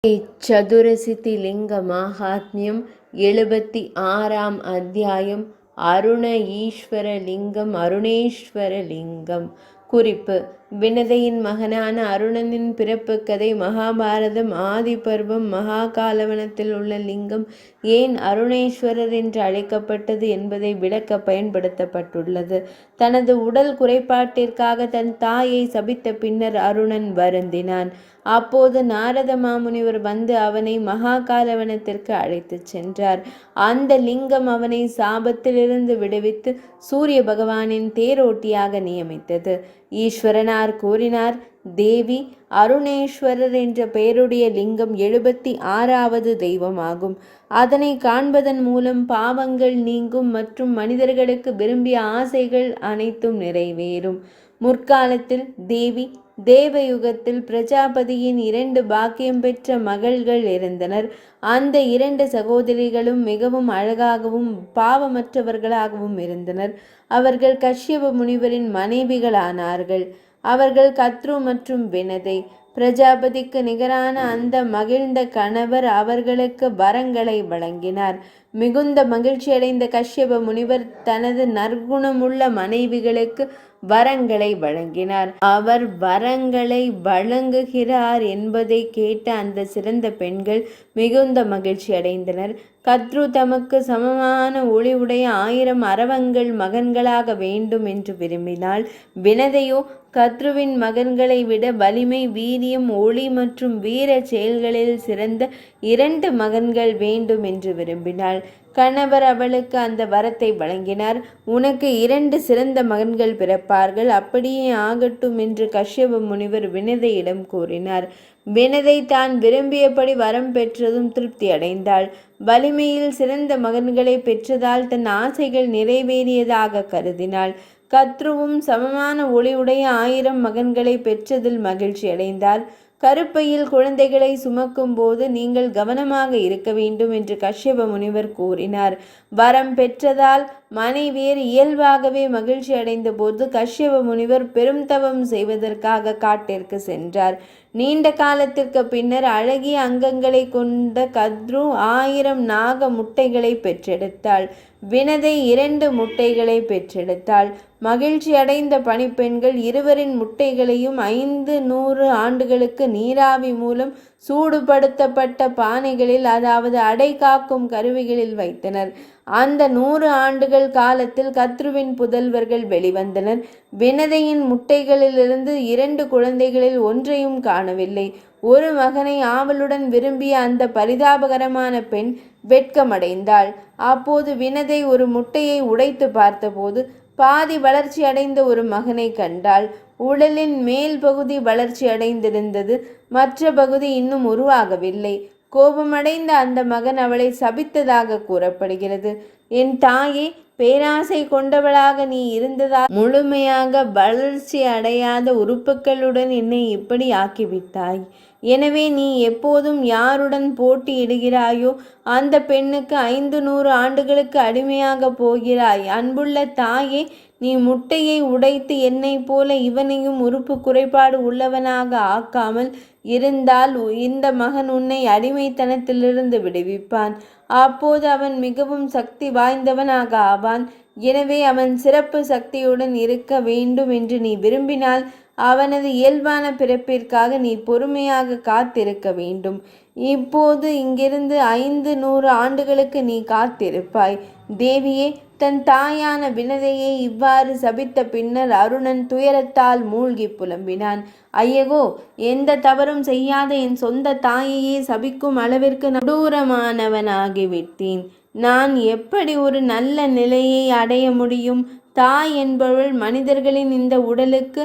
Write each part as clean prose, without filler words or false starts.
இச்சதுரசித்தி லிங்க மாஹாத்மியம் 76ஆம் அத்தியாயம். அருண ஈஸ்வர லிங்கம் அருணேஸ்வர லிங்கம். குறிப்பு: வினதையின் மகனான அருணனின் பிறப்பு கதை. மகாபாரதம் ஆதி பர்வம். மகாகாலவனத்தில் உள்ள லிங்கம் ஏன் அருணேஸ்வரர் என்று அழைக்கப்பட்டது என்பதை விளக்க பயன்படுத்தப்பட்டுள்ளது. தனது உடல் குறைபாட்டிற்காக தன் தாயை சபித்த பின்னர் அருணன் வருந்தினான். அப்போது நாரத மாமுனிவர் வந்து அவனை மகாகாலவனத்திற்கு அழைத்துச் சென்றார். அந்த லிங்கம் அவனை சாபத்திலிருந்து விடுவித்து சூரிய பகவானின் தேரோட்டியாக நியமித்தது. ஈஸ்வரனார் கூறினார்: தேவி, அருணேஸ்வரர் என்ற பெயருடைய லிங்கம் 76வது தெய்வமாகும். அதனை காண்பதன் மூலம் பாவங்கள் நீங்கும் மற்றும் மனிதர்களுக்கு விரும்பிய ஆசைகள் அனைத்தும் நிறைவேறும். முற்காலத்தில் தேவி தேவயுகத்தில் பிரஜாபதியின் 2 பாக்கியம் பெற்ற மகள்கள் இருந்தனர். அந்த 2 சகோதரிகளும் மிகவும் அழகாகவும் பாவமற்றவர்களாகவும் இருந்தனர். அவர்கள் கஷ்யப முனிவரின் மனைவிகளானார்கள். அவர்கள் கத்ரு மற்றும் வினதை. பிரஜாபதிக்கு நிகரான அந்த மகிழ்ந்த கணவர் அவர்களுக்கு வரங்களை வழங்கினார். மிகுந்த மகிழ்ச்சியடைந்த கஷ்யப முனிவர் தனது நற்குணமுள்ள மனைவிகளுக்கு வரங்களை வழங்கினார். அவர் வரங்களை வழங்குகிறார் என்பதை கேட்ட அந்த சிறந்த பெண்கள் மிகுந்த மகிழ்ச்சி அடைந்தனர். கத்ரு தமக்கு சமமான ஒளி உடைய 1000 அரவங்கள் மகன்களாக வேண்டும் என்று விரும்பினாள். வினதையோ கத்ருவின் மகன்களை விட வலிமை, வீரியம், ஒளி மற்றும் வீர செயல்களில் சிறந்த 2 மகன்கள் வேண்டும் என்று விரும்பினாள். கணவர் அவளுக்கு அந்த வரத்தை வழங்கினார். உனக்கு 2 சிறந்த மகன்கள் பிறப்பார்கள், அப்படியே ஆகட்டும் என்று கஷ்யப முனிவர் வினதையிடம் கூறினார். வினதை தான் விரும்பியபடி வரம் பெற்றதும் திருப்தி அடைந்தாள். வலிமையில் சிறந்த மகன்களை பெற்றதால் தன் ஆசைகள் நிறைவேறியதாக கருதினாள். கத்ருவும் சமமான ஒளியுடைய 1000 மகன்களை பெற்றதில் மகிழ்ச்சி அடைந்தார். கருப்பையில் குழந்தைகளை சுமக்கும் போது நீங்கள் கவனமாக இருக்க வேண்டும் என்று கஷ்யப முனிவர் கூறினார். வரம் பெற்றதால் மனைவியர் இயல்பாகவே மகிழ்ச்சி அடைந்த போது கஷ்யப முனிவர் பெரும் தவம் செய்வதற்காக காட்டிற்கு சென்றார். நீண்ட காலத்திற்கு பின்னர் அழகிய அங்கங்களை கொண்ட கத்ரு 1000 நாக முட்டைகளை பெற்றெடுத்தாள். வினதை 2 முட்டைகளை பெற்றெடுத்தாள். மகிழ்ச்சி அடைந்த பணிப்பெண்கள் இருவரின் முட்டைகளையும் 500 ஆண்டுகளுக்கு நீராவி மூலம் சூடுபடுத்தப்பட்ட பானைகளில், அதாவது அடை காக்கும் கருவிகளில் வைத்தனர். அந்த 100 ஆண்டுகள் காலத்தில் கத்ருவின் புதல்வர்கள் வெளிவந்தனர். வினதையின் முட்டைகளிலிருந்து 2 குழந்தைகளில் ஒன்றையும் காணவில்லை. ஒரு மகனை ஆவலுடன் விரும்பிய அந்த பரிதாபகரமான பெண் வெட்கமடைந்தாள். அப்போது வினதை ஒரு முட்டையை உடைத்து பார்த்தபோது பாதி வளர்ச்சி அடைந்த ஒரு மகனை கண்டாள். உடலின் மேல் பகுதி வளர்ச்சி அடைந்திருந்தது, மற்ற பகுதி இன்னும் உருவாகவில்லை. கோபமடைந்த அந்த மகன் அவளை சபித்ததாக கூறப்படுகிறது. என் தாயே, பேராசை கொண்டவளாக நீ இருந்ததால் முழுமையாக வளர்ச்சி அடையாத உறுப்புகளுடன் என்னை இப்படி ஆக்கிவிட்டாய். எனவே நீ எப்போதும் யாருடன் போட்டியிடுகிறாயோ அந்த பெண்ணுக்கு 500 ஆண்டுகளுக்கு அடிமையாக போகிறாய். அன்புள்ள தாயே, நீ முட்டையை உடைத்து என்னை போல இவனையும் உறுப்பு குறைபாடு உள்ளவனாக ஆக்காமல் இருந்தால் இந்த மகன் உன்னை அடிமைத்தனத்திலிருந்து விடுவிப்பான். அப்போது அவன் மிகவும் சக்தி வாய்ந்தவனாக ஆவான். எனவே அவன் சிறப்பு சக்தியுடன் இருக்க வேண்டும் என்று நீ விரும்பினால் அவனது இயல்பான பிறப்பிற்காக நீ பொறுமையாக காத்திருக்க வேண்டும். இப்போது இங்கிருந்து 500 ஆண்டுகளுக்கு நீ காத்திருப்பாய். தேவியே, தன் தாயான வினதையை இவ்வாறு சபித்த பின்னர் அருணன் துயரத்தால் மூழ்கி புலம்பினான். ஐயகோ, எந்த தவறும் செய்யாத என் சொந்த தாயையே சபிக்கும் அளவிற்கு கொடூரமானவனாகிவிட்டேன். நான் எப்படி ஒரு நல்ல நிலையை அடைய முடியும்? தாய் என்பவள் மனிதர்களின் இந்த உடலுக்கு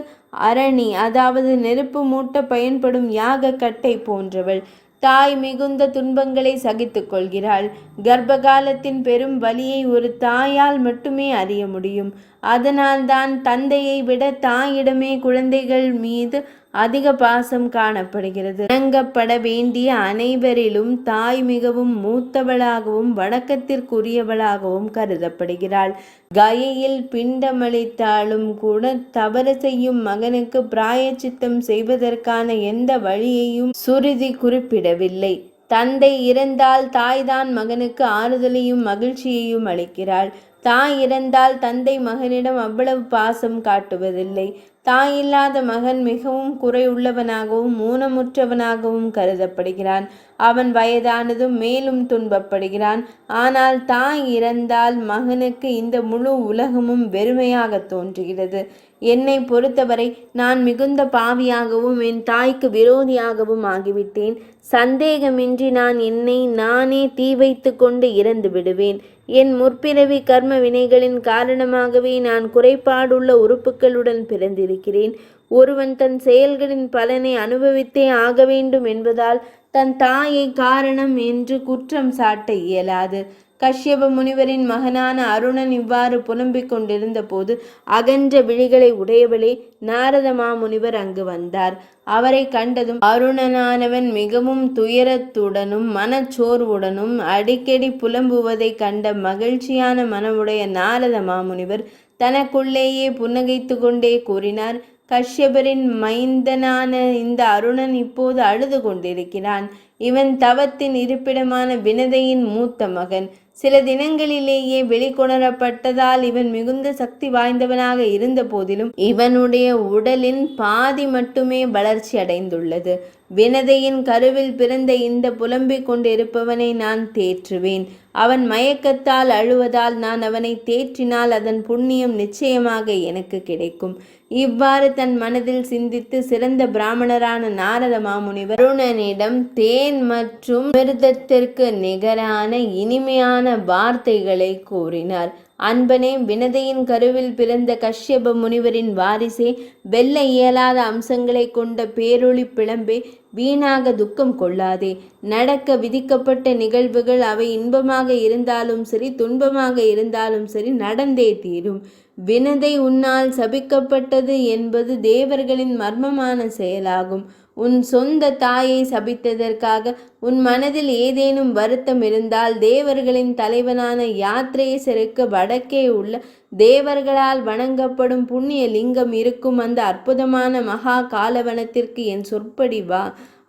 அரணி, அதாவது நெருப்பு மூட்ட பயன்படும் யாக கட்டை போன்றவள். தாய் மிகுந்த துன்பங்களை சகித்து கொள்கிறாள். கர்ப்ப காலத்தின் பெரும் வலியை ஒரு தாயால் மட்டுமே அறிய முடியும். அதனால் தான் தந்தையை விட தாயிடமே குழந்தைகள் மீது அதிக பாசம் காணப்படுகிறது. வணங்கப்பட வேண்டிய அனைவரிலும் தாய் மிகவும் மூத்தவளாகவும் வணக்கத்திற்குரியவளாகவும் கருதப்படுகிறாள். கயையில் பிண்டமளித்தாலும் கூட தவறு செய்யும் மகனுக்கு பிராயச்சித்தம் செய்வதற்கான எந்த வழியையும் சுருதி குறிப்பிடவில்லை. தந்தை இறந்தால் தாய்தான் மகனுக்கு ஆறுதலையும் மகிழ்ச்சியையும் அளிக்கிறாள். தாய் இறந்தால் தந்தை மகனிடம் அவ்வளவு பாசம் காட்டுவதில்லை. தாய் இல்லாத மகன் மிகவும் குறையுள்ளவனாகவும் ஊனமுற்றவனாகவும் கருதப்படுகிறான். அவன் வயதானதும் மேலும் துன்பப்படுகிறான். ஆனால் தாய் இறந்தால் மகனுக்கு இந்த முழு உலகமும் வெறுமையாக தோன்றுகிறது. என்னை பொறுத்தவரை நான் மிகுந்த பாவியாகவும் என் தாய்க்கு விரோதியாகவும் ஆகிவிட்டேன். சந்தேகமின்றி நான் என்னை நானே தீ வைத்து கொண்டு இறந்து விடுவேன். என் முற்பிறவி கர்ம வினைகளின் காரணமாகவே நான் குறைபாடுள்ள உறுப்புகளுடன் பிறந்திருக்கிறேன். ஒருவன் தன் செயல்களின் பலனை அனுபவித்தே ஆக வேண்டும் என்பதால் தன் தாயை காரணம் என்று குற்றம் சாட்ட இயலாது. கஷ்யப முனிவரின் மகனான அருணன் இவ்வாறு புலம்பிக் கொண்டிருந்த போது அகன்ற விழிகளை உடையவளே நாரத மாமுனிவர் அங்கு வந்தார். அவரை கண்டதும் அருணனானவன் மிகவும் துயரத்துடனும் மனச்சோர்வுடனும் அடிக்கடி புலம்புவதை கண்ட மகிழ்ச்சியான மனமுடைய நாரத மாமுனிவர் தனக்குள்ளேயே புன்னகைத்து கொண்டே கூறினார், கஷ்யபரின் மைந்தனான இந்த அருணன் இப்போது அழுது கொண்டிருக்கிறான். இவன் தவத்தின் இருப்பிடமான வினதையின் மூத்த மகன். சில தினங்களிலேயே வெளிக்கொணரப்பட்டதால் இவன் மிகுந்த சக்தி வாய்ந்தவனாக இருந்த போதிலும் இவனுடைய உடலின் பாதி மட்டுமே வளர்ச்சி அடைந்துள்ளது. வினதையின் கருவில் பிறந்த இந்த புலம்பிக் கொண்டிருப்பவனை நான் தேற்றுவேன். அவன் மயக்கத்தால் அழுவதால் நான் அவனை தேற்றினால் அதன் புண்ணியம் நிச்சயமாக எனக்கு கிடைக்கும். இவ்வாறு தன் மனதில் சிந்தித்து சிறந்த பிராமணரான நாரத மாமுனிவர் அருணனிடம் தேன் மற்றும் அமிர்தத்திற்கு நிகரான இனிமையான வார்த்தைகளை கூறினார். அன்பனே, வினதையின் கருவில் பிறந்த கஷ்யப முனிவரின் வாரிசே, வெல்ல இயலாத அம்சங்களை கொண்ட பேரொளி பிளம்பே, வீணாக துக்கம் கொள்ளாதே. நடக்க விதிக்கப்பட்ட நிகழ்வுகள் அவை இன்பமாக இருந்தாலும் சரி துன்பமாக இருந்தாலும் சரி நடந்தே தீரும். வினதை உன்னால் சபிக்கப்பட்டது என்பது தேவர்களின் மர்மமான செயலாகும். உன் சொந்த தாயை சபித்ததற்காக உன் மனதில் ஏதேனும் வருத்தம் இருந்தால் தேவர்களின் தலைவனான யாத்ரேசருக்கு வடக்கே உள்ள தேவர்களால் வணங்கப்படும் புண்ணிய லிங்கம் இருக்கும் அந்த அற்புதமான மகா காலவனத்திற்கு என் சொற்படி வா.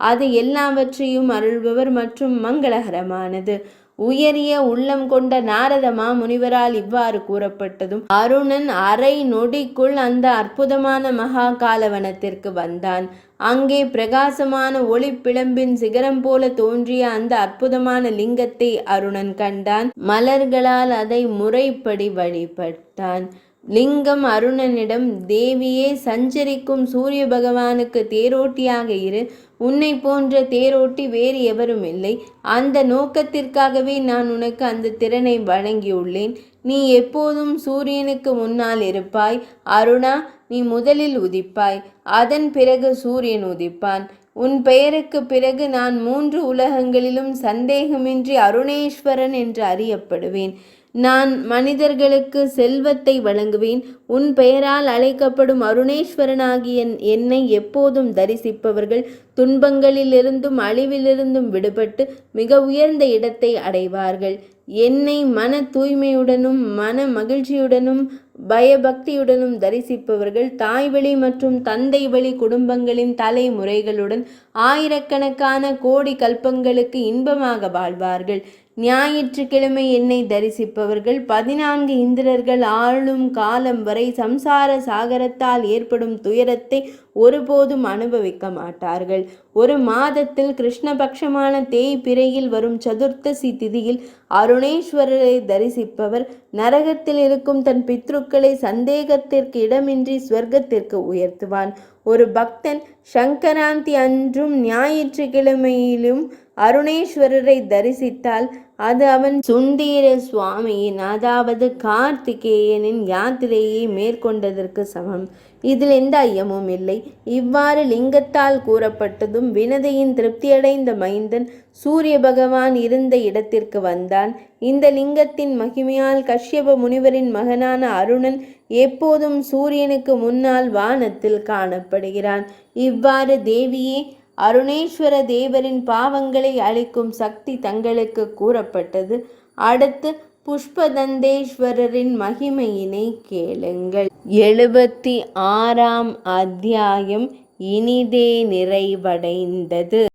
அது எல்லாவற்றையும் அருள்பவர் மற்றும் மங்களகரமானது. உயரிய உள்ளம் கொண்ட நாரத மாமுனிவரால் இவ்வாறு கூறப்பட்டதும் அருணன் அரை நொடிக்குள் அந்த அற்புதமான மகா காலவனத்திற்கு வந்தான். அங்கே பிரகாசமான ஒளி பிளம்பின் சிகரம் போல தோன்றிய அந்த அற்புதமான லிங்கத்தை அருணன் கண்டான். மலர்களால் அதை முறைப்படி வழிபட்டான். லிங்கம் அருணனிடம், தேவியே, சஞ்சரிக்கும் சூரிய பகவானுக்கு தேரோட்டியாக இரு. உன்னை போன்ற தேரோட்டி வேறு எவரும் இல்லை. அந்த நோக்கத்திற்காகவே நான் உனக்கு அந்த திறனை வழங்கியுள்ளேன். நீ எப்போதும் சூரியனுக்கு முன்னால் இருப்பாய். அருணா, நீ முதலில் உதிப்பாய். அதன் பிறகு சூரியன் உதிப்பான். உன் பெயருக்கு பிறகு நான் 3 உலகங்களிலும் சந்தேகமின்றி அருணேஸ்வரன் என்று அறியப்படுவேன். நான் மனிதர்களுக்கு செல்வத்தை வழங்குவேன். உன் பெயரால் அழைக்கப்படும் அருணேஸ்வரனாகிய என்னை எப்போதும் தரிசிப்பவர்கள் துன்பங்களிலிருந்தும் அழிவிலிருந்தும் விடுபட்டு மிக உயர்ந்த இடத்தை அடைவார்கள். என்னை மன தூய்மையுடனும் மன மகிழ்ச்சியுடனும் பயபக்தியுடனும் தரிசிப்பவர்கள் தாய் வழி மற்றும் தந்தை வழி குடும்பங்களின் தலைமுறைகளுடன் ஆயிரக்கணக்கான கோடி கல்பங்களுக்கு இன்பமாக வாழ்வார்கள். ஞாயிற்றுக்கிழமை என்னை தரிசிப்பவர்கள் 14 இந்திரர்கள் ஆளும் காலம் வரை சம்சார சாகரத்தால் ஏற்படும் துயரத்தை ஒருபோதும் அனுபவிக்க மாட்டார்கள். ஒரு மாதத்தில் கிருஷ்ணபக்ஷமான தேய்பிறையில் வரும் சதுர்த்தசி திதியில் அருணேஸ்வரரை தரிசிப்பவர் நரகத்தில் இருக்கும் தன் பித்ருக்களை சந்தேகத்திற்கு இடமின்றி ஸ்வர்க்கத்திற்கு உயர்த்துவான். ஒரு பக்தன் சங்கராந்தி அன்றும் ஞாயிற்றுக்கிழமையிலும் அருணேஸ்வரரை தரிசித்தால் அது அவன் சுந்தர சுவாமியின் அதாவது கார்த்திகேயனின் யாத்திரையை மேற்கொண்டதற்கு சமம். இதில் எந்த ஐயமும் இல்லை. இவ்வாறு லிங்கத்தால் கூறப்பட்டதும் வினதையின் திருப்தியடைந்த மைந்தன் சூரிய பகவான் இருந்த இடத்திற்கு வந்தான். இந்த லிங்கத்தின் மகிமையால் கஷ்யப முனிவரின் மகனான அருணன் எப்போதும் சூரியனுக்கு முன்னால் வானத்தில் காணப்படுகிறான். இவ்வாறு தேவியே அருணேஸ்வர தேவரின் பாவங்களை அழிக்கும் சக்தி தங்களுக்கு கூறப்பட்டது. அடுத்து புஷ்பதந்தேஸ்வரரின் மகிமையினை கேளுங்கள். 76ஆம் அத்தியாயம் இனிதே நிறைவடைந்தது.